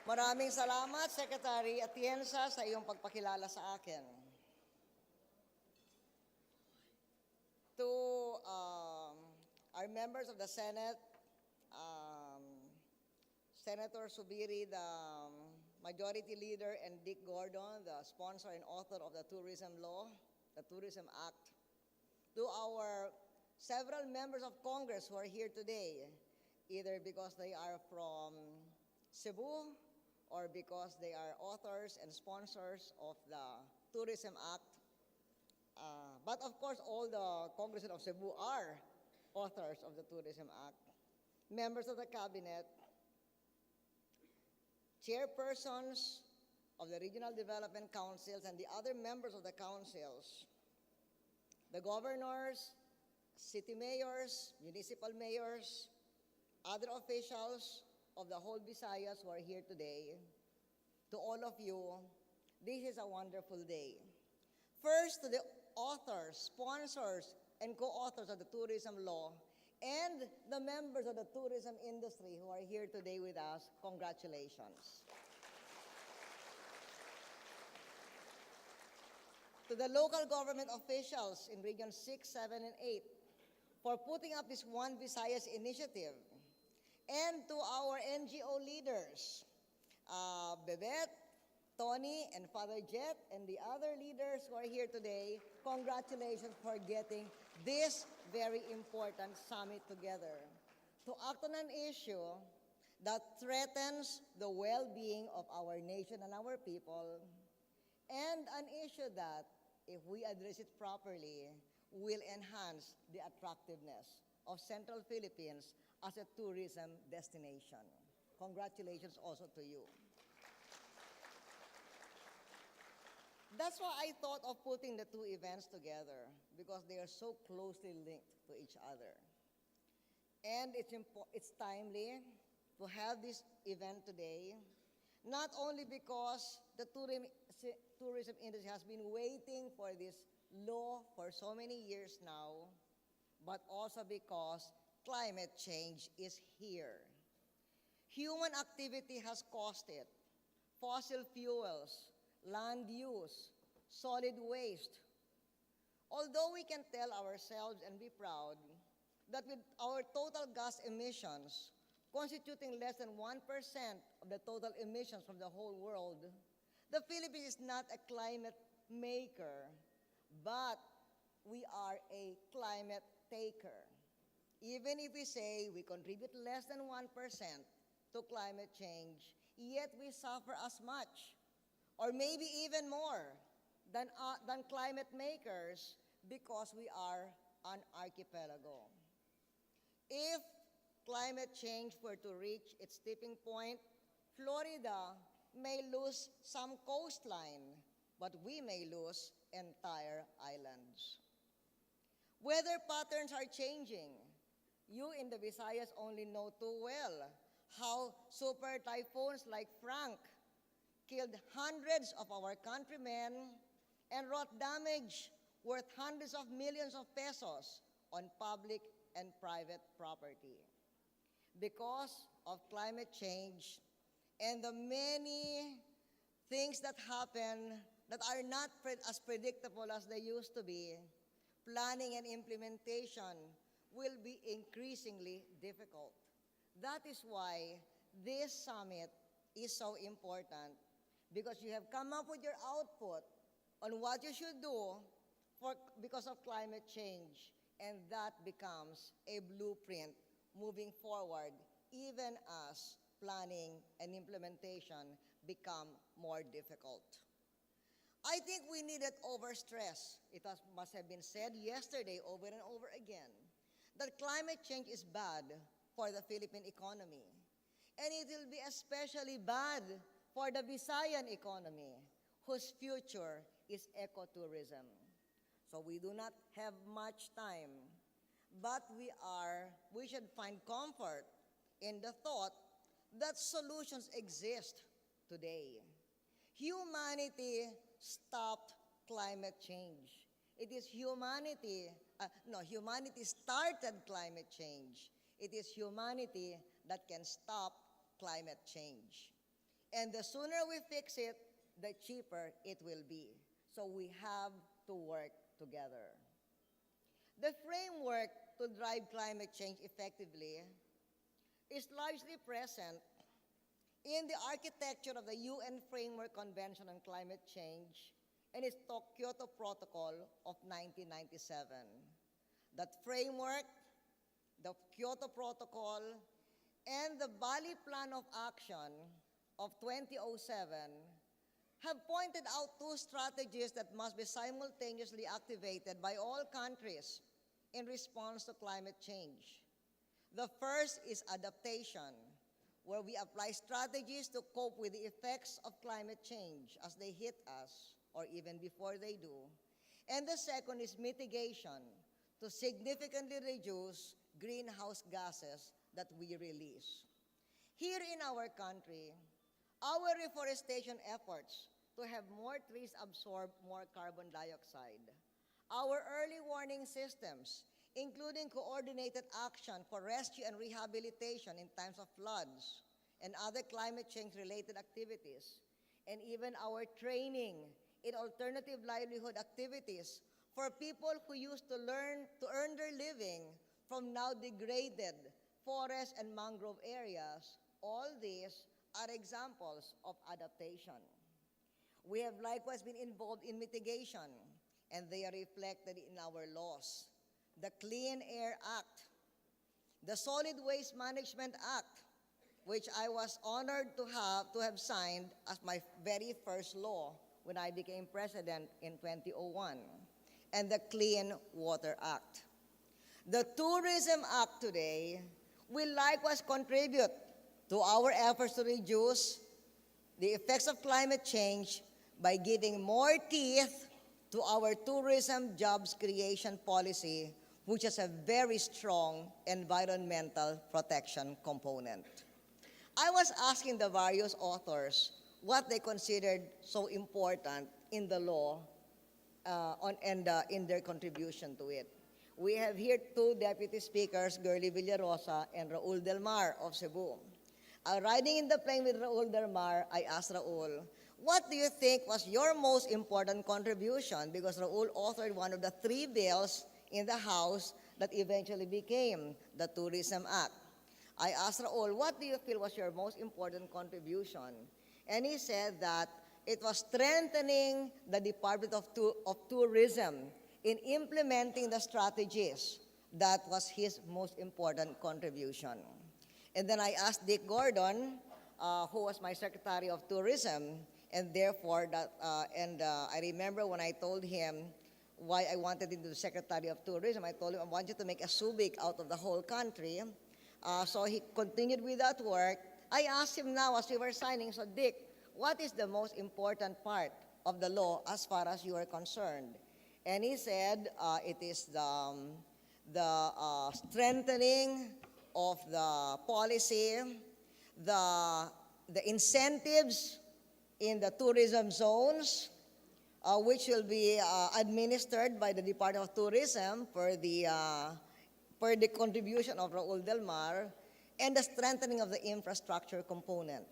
Maraming salamat, Secretary Atienza, sa iyong pagpakilala sa akin. To our members of the Senate, Senator Subiri, the Majority Leader, and Dick Gordon, the sponsor and author of the Tourism Law, the Tourism Act. To our several members of Congress who are here today, either because they are from Cebu or because they are authors and sponsors of the Tourism Act. But of course, all the congressmen of Cebu are authors of the Tourism Act. Members of the Cabinet, chairpersons of the Regional Development Councils and the other members of the councils, the governors, city mayors, municipal mayors, other officials of the whole Visayas who are here today, to all of you, this is a wonderful day. First, to the authors, sponsors, and co-authors of the tourism law, and the members of the tourism industry who are here today with us, congratulations. To the local government officials in Region 6, 7, and 8 for putting up this One Visayas initiative, and to our NGO leaders, Bebet, Tony, and Father Jet, and the other leaders who are here today, congratulations for getting this very important summit together to act on an issue that threatens the well-being of our nation and our people, and an issue that, if we address it properly, will enhance the attractiveness of Central Philippines as a tourism destination. Congratulations also to you. That's why I thought of putting the two events together, because they are so closely linked to each other. And it's timely to have this event today, not only because the tourism industry has been waiting for this law for so many years now, but also because climate change is here. Human activity has caused it. Fossil fuels, land use, solid waste. Although we can tell ourselves and be proud that with our total gas emissions constituting less than 1% of the total emissions from the whole world, the Philippines is not a climate maker, but we are a climate taker. Even if we say we contribute less than 1% to climate change, yet we suffer as much, or maybe even more, than climate makers, because we are an archipelago. If climate change were to reach its tipping point, Florida may lose some coastline, but we may lose entire islands. Weather patterns are changing. You in the Visayas only know too well how super typhoons like Frank killed hundreds of our countrymen and wrought damage worth hundreds of millions of pesos on public and private property. Because of climate change and the many things that happen that are not as predictable as they used to be, planning and implementation will be increasingly difficult. That is why this summit is so important, because you have come up with your output on what you should do because of climate change, and that becomes a blueprint moving forward, even as planning and implementation become more difficult. I think we needed overstress. Must have been said yesterday over and over again that climate change is bad for the Philippine economy. And it will be especially bad for the Visayan economy, whose future is ecotourism. So we do not have much time, but we should find comfort in the thought that solutions exist today. Humanity stopped climate change. It is humanity started climate change. It is humanity that can stop climate change. And the sooner we fix it, the cheaper it will be. So we have to work together. The framework to drive climate change effectively is largely present in the architecture of the UN Framework Convention on Climate Change and its Kyoto Protocol of 1997. That framework, the Kyoto Protocol, and the Bali Plan of Action of 2007 have pointed out two strategies that must be simultaneously activated by all countries in response to climate change. The first is adaptation, where we apply strategies to cope with the effects of climate change as they hit us or even before they do. And the second is mitigation, to significantly reduce greenhouse gases that we release. Here in our country, our reforestation efforts to have more trees absorb more carbon dioxide, our early warning systems, including coordinated action for rescue and rehabilitation in times of floods and other climate change-related activities, and even our training in alternative livelihood activities for people who used to earn their living from now degraded forest and mangrove areas. All these are examples of adaptation. We have likewise been involved in mitigation, and they are reflected in our laws. The Clean Air Act, the Solid Waste Management Act, which I was honored to have signed as my very first law when I became president in 2001, and the Clean Water Act. The Tourism Act today will likewise contribute to our efforts to reduce the effects of climate change by giving more teeth to our tourism jobs creation policy, which has a very strong environmental protection component. I was asking the various authors what they considered so important in the law in their contribution to it. We have here two deputy speakers, Girly Villarosa and Raul Del Mar of Cebu. Riding in the plane with Raul Del Mar, I asked Raul, what do you think was your most important contribution? Because Raul authored one of the three bills in the House that eventually became the Tourism Act. I asked Raul, what do you feel was your most important contribution? And he said that it was strengthening the Department of Tourism in implementing the strategies. That was his most important contribution. And then I asked Dick Gordon, who was my Secretary of Tourism, and therefore, I remember when I told him why I wanted him to be Secretary of Tourism, I told him I want you to make a Subic out of the whole country. So he continued with that work. I asked him now as we were signing, so Dick, what is the most important part of the law as far as you are concerned? And he said it is the strengthening of the policy, the incentives in the tourism zones, which will be administered by the Department of Tourism per the contribution of Raul Del Mar, and the strengthening of the infrastructure component.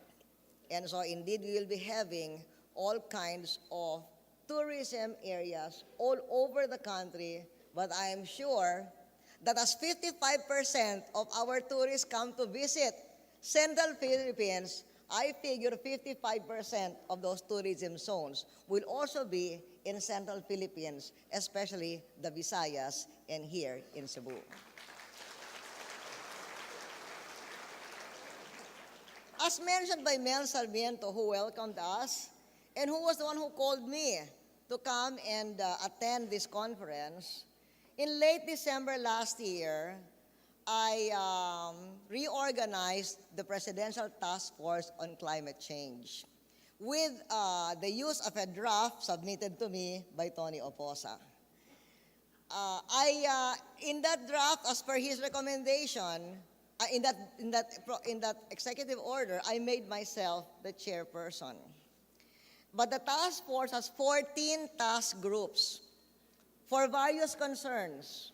And so indeed we will be having all kinds of tourism areas all over the country, but I am sure that as 55% of our tourists come to visit Central Philippines, I figure 55% of those tourism zones will also be in Central Philippines, especially the Visayas and here in Cebu. As mentioned by Mel Sarmiento, who welcomed us, and who was the one who called me to come and attend this conference, in late December last year, I reorganized the Presidential Task Force on Climate Change with the use of a draft submitted to me by Tony Oposa. In that draft, as per his recommendation, in that executive order, I made myself the chairperson. But the task force has 14 task groups for various concerns.